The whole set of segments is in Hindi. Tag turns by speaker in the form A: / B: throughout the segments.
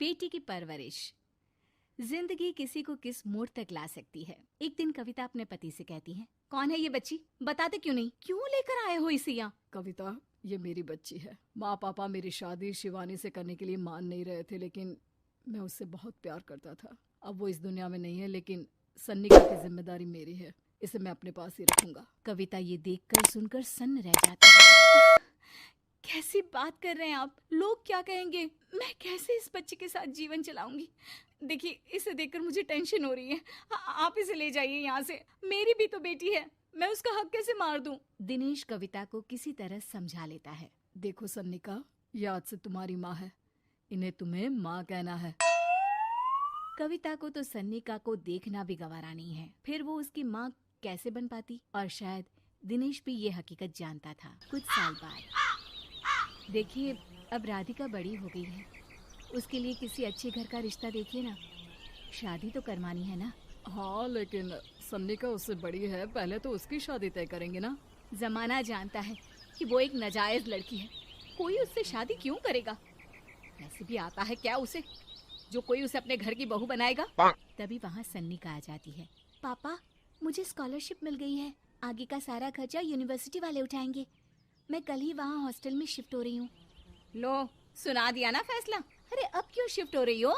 A: बेटी की परवरिश। जिंदगी किसी को किस मोड़ तक ला सकती है। एक दिन कविता अपने पति से कहती है, कौन है ये बच्ची, बताते क्यों नहीं, क्यों लेकर आए हो इसे यहाँ?
B: कविता, ये मेरी बच्ची है। माँ पापा मेरी शादी शिवानी से करने के लिए मान नहीं रहे थे, लेकिन मैं उससे बहुत प्यार करता था। अब वो इस दुनिया में नहीं है, लेकिन सन्निका की जिम्मेदारी मेरी है। इसे मैं अपने पास ही रखूंगा।
A: कविता ये देखकर सुनकर सन्न रह जाती है। कैसी बात कर रहे हैं आप? लोग क्या कहेंगे? मैं कैसे इस बच्चे के साथ जीवन चलाऊंगी? देखिए, इसे देखकर मुझे टेंशन हो रही है। आप इसे ले जाइए यहाँ से। मेरी भी तो बेटी है, मैं उसका हक कैसे मार दूं? दिनेश कविता को किसी तरह समझा लेता है।
B: देखो सन्निका, ये आज से तुम्हारी माँ है, इन्हें तुम्हें माँ कहना है।
A: कविता को तो सन्निका को देखना भी गवारा नहीं है, फिर वो उसकी माँ कैसे बन पाती? और शायद दिनेश भी ये हकीकत जानता था। कुछ साल बाद देखिए, अब राधिका बड़ी हो गई है, उसके लिए किसी अच्छे घर का रिश्ता देखिए ना। शादी तो करवानी है ना?
B: हाँ, लेकिन सन्निका उससे बड़ी है, पहले तो उसकी शादी तय करेंगे ना।
A: जमाना जानता है कि वो एक नाजायज लड़की है, कोई उससे शादी क्यों करेगा? वैसे भी आता है क्या उसे, जो कोई उसे अपने घर की बहू बनाएगा? तभी वहाँ सन्निका आ जाती है। पापा, मुझे स्कॉलरशिप मिल गई है, आगे का सारा खर्चा यूनिवर्सिटी वाले उठाएंगे। मैं कल ही वहाँ हॉस्टल में शिफ्ट हो रही हूँ। लो, सुना दिया ना फैसला। अरे अब क्यों शिफ्ट हो रही हो?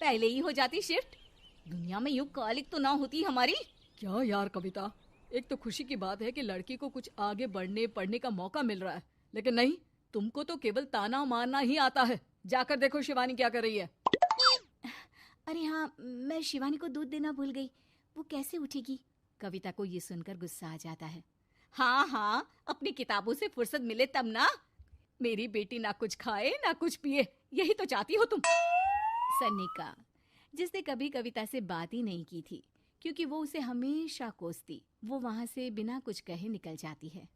A: पहले ही हो जाती शिफ्ट। दुनिया में यूं कालिक तो ना होती हमारी।
B: क्या यार कविता, एक तो खुशी की बात है कि लड़की को कुछ आगे बढ़ने पढ़ने का मौका मिल रहा है, लेकिन नहीं, तुमको तो केवल ताना मारना ही आता है। जाकर देखो शिवानी क्या कर रही है।
A: अरे हाँ, मैं शिवानी को दूध देना भूल गई, वो कैसे उठेगी? कविता को ये सुनकर गुस्सा आ जाता है। हाँ हाँ, अपनी किताबों से फुर्सत मिले तब ना। मेरी बेटी ना कुछ खाए ना कुछ पिए, यही तो चाहती हो तुम। सन्निका, जिसने कभी कविता से बात ही नहीं की थी, क्योंकि वो उसे हमेशा कोसती, वो वहां से बिना कुछ कहे निकल जाती है।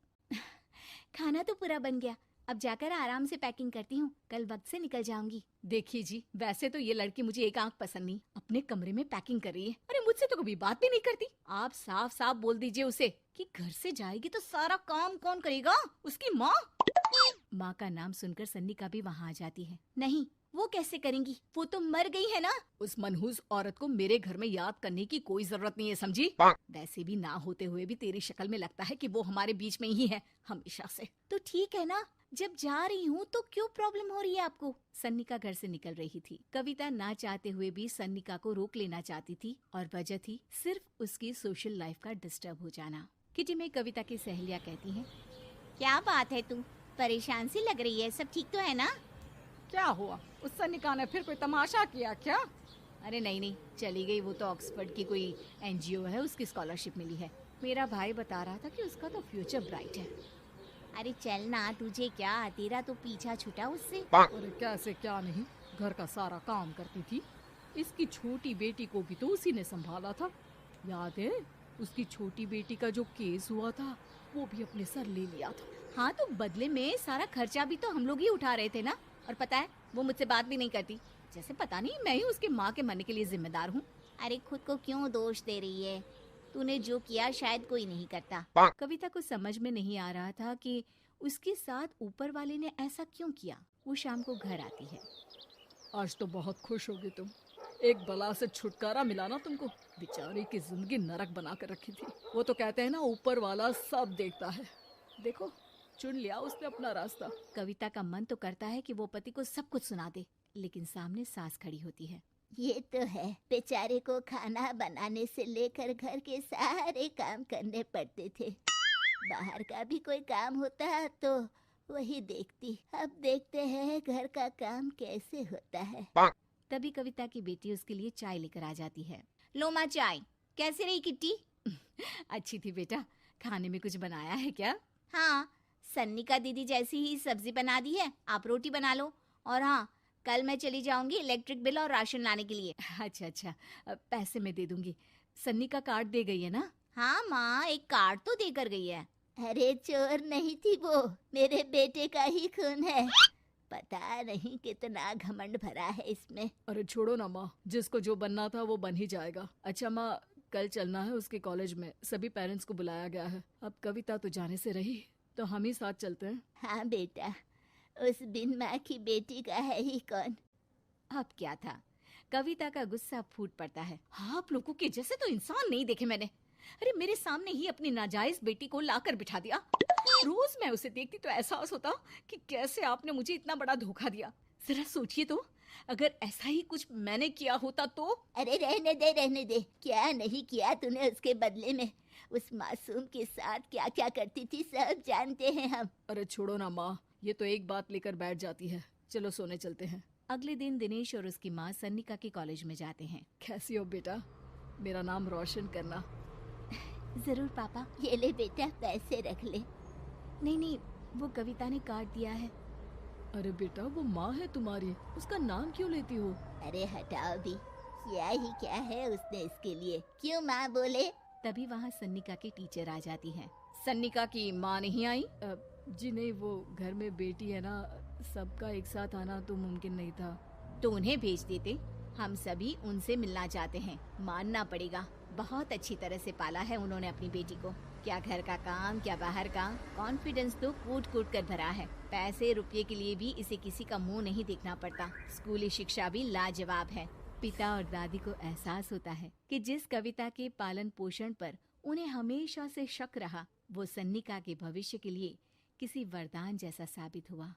A: खाना तो पूरा बन गया, अब जाकर आराम से पैकिंग करती हूँ, कल वक्त से निकल जाऊंगी। देखिए जी, वैसे तो ये लड़की मुझे एक आंख पसंद नहीं, अपने कमरे में पैकिंग कर रही है। अरे मुझसे तो कभी बात भी नहीं करती। आप साफ साफ बोल दीजिए उसे कि घर से जाएगी तो सारा काम कौन करेगा? उसकी माँ। माँ का नाम सुनकर सन्निका भी वहाँ आ जाती है। नहीं, वो कैसे करेंगी, वो तो मर गई है ना।
B: उस मनहूस औरत को मेरे घर में याद करने की कोई जरूरत नहीं है, समझी?
A: वैसे भी ना होते हुए भी तेरी शक्ल में लगता है कि वो हमारे बीच में ही है हमेशा से। तो ठीक है ना, जब जा रही हूँ तो क्यों प्रॉब्लम हो रही है आपको? सन्निका घर से निकल रही थी। कविता ना चाहते हुए भी सन्निका को रोक लेना चाहती थी, और वजह थी सिर्फ उसकी सोशल लाइफ का डिस्टर्ब हो जाना। किटी में कविता की सहेलियाँ कहती हैं, क्या बात है, तू परेशान सी लग रही है, सब ठीक तो है ना?
B: क्या हुआ, उस सन्निका ने फिर कोई तमाशा किया क्या?
A: अरे नहीं नहीं, चली गई, वो तो ऑक्सफोर्ड की कोई एनजीओ है, उसकी स्कॉलरशिप मिली है। मेरा भाई बता रहा था कि उसका तो फ्यूचर ब्राइट है। अरे चल ना, तुझे क्या, तेरा तो पीछा छूटा उससे।
B: अरे कैसे क्या नहीं, घर का सारा काम करती थी। इसकी छोटी बेटी को भी तो उसी ने संभाला था, याद है? उसकी छोटी बेटी का जो केस हुआ था, वो भी अपने सर ले लिया था।
A: हाँ, तो बदले में सारा खर्चा भी तो हम लोग ही उठा रहे थे ना। और पता है, वो मुझसे बात भी नहीं करती, जैसे पता नहीं मैं ही उसके माँ के मरने के लिए जिम्मेदार हूँ। अरे खुद को क्यों दोष दे रही है? तूने जो किया शायद कोई नहीं करता। कविता को समझ में नहीं आ रहा था कि उसके साथ ऊपर वाले ने ऐसा क्यों किया। वो शाम को घर आती है।
B: आज तो बहुत खुश होगी तुम, एक बला से छुटकारा मिला ना तुमको। बेचारी की जिंदगी नरक बना कर रखी थी। वो तो कहते हैं ना, ऊपर वाला सब देखता है। देखो, चुन लिया उसने अपना रास्ता।
A: कविता का मन तो करता है कि वो पति को सब कुछ सुना दे, लेकिन सामने सास खड़ी होती है।
C: ये तो है, बेचारे को खाना बनाने से लेकर घर के सारे काम करने पड़ते थे। बाहर का भी कोई काम होता तो वही देखती। अब देखते हैं घर का काम कैसे होता है।
A: तभी कविता की बेटी उसके लिए चाय लेकर आ जाती है। लो माँ चाय, कैसी रही किट्टी? अच्छी थी बेटा, खाने में कुछ बनाया है क्या? हाँ, सन्निका दीदी जैसी ही सब्जी बना दी है, आप रोटी बना लो। और हाँ, कल मैं चली जाऊंगी इलेक्ट्रिक बिल और राशन लाने के लिए। अच्छा अच्छा, पैसे मैं दे दूंगी। सन्नी का कार्ड दे गई है ना? हाँ माँ, एक कार्ड तो देकर गई है।
C: अरे चोर नहीं थी वो, मेरे बेटे का ही खून है। पता नहीं कितना घमंड भरा है इसमें।
B: अरे छोड़ो ना माँ, जिसको जो बनना था वो बन ही जाएगा। अच्छा माँ, कल चलना है उसके कॉलेज में, सभी पेरेंट्स को बुलाया गया है। अब कविता तो जाने से रही, तो हम ही साथ चलते हैं।
C: हाँ बेटा, उस बिन माँ की बेटी का है ही कौन।
A: अब क्या था, कविता का गुस्सा फूट पड़ता है। आप लोगों के जैसे तो इंसान नहीं देखे मैंने। अरे मेरे सामने ही अपनी नाजायज बेटी को लाकर बिठा दिया। रोज मैं उसे देखती तो एहसास होता कि कैसे आपने मुझे इतना बड़ा धोखा दिया। जरा सोचिए तो, अगर ऐसा ही कुछ मैंने किया होता तो।
C: अरे रहने दे, क्या नहीं किया तूने उसके बदले में। उस मासूम के साथ क्या क्या करती थी सब जानते हैं हम।
B: अरे छोड़ो ना माँ, ये तो एक बात लेकर बैठ जाती है। चलो सोने चलते हैं।
A: अगले दिन दिनेश और उसकी माँ सन्निका के कॉलेज में जाते हैं।
B: कैसी हो बेटा? मेरा नाम रोशन करना।
C: जरूर पापा, ये ले बेटा पैसे रख ले।
A: नहीं, वो कविता ने काट दिया है।
B: अरे बेटा, वो माँ है तुम्हारी, उसका नाम क्यों लेती हो?
C: अरे हटाओ भी, क्या ही क्या है उसने इसके लिए, क्यों माँ बोले।
A: तभी वहाँ सन्निका की टीचर आ जाती है। सन्निका की माँ नहीं आई?
B: जी नहीं, वो घर में बेटी है ना, सबका एक साथ आना तो मुमकिन नहीं था।
A: तो उन्हें भेज देते, हम सभी उनसे मिलना चाहते हैं। मानना पड़ेगा, बहुत अच्छी तरह से पाला है उन्होंने अपनी बेटी को। क्या घर का काम, क्या बाहर का, कॉन्फिडेंस तो कूट कूट कर भरा है। पैसे रुपये के लिए भी इसे किसी का मुंह नहीं देखना पड़ता। स्कूली शिक्षा भी लाजवाब है। पिता और दादी को एहसास होता है कि जिस कविता के पालन पोषण पर उन्हें हमेशा से शक रहा, वो सन्निका के भविष्य के लिए किसी वरदान जैसा साबित हुआ।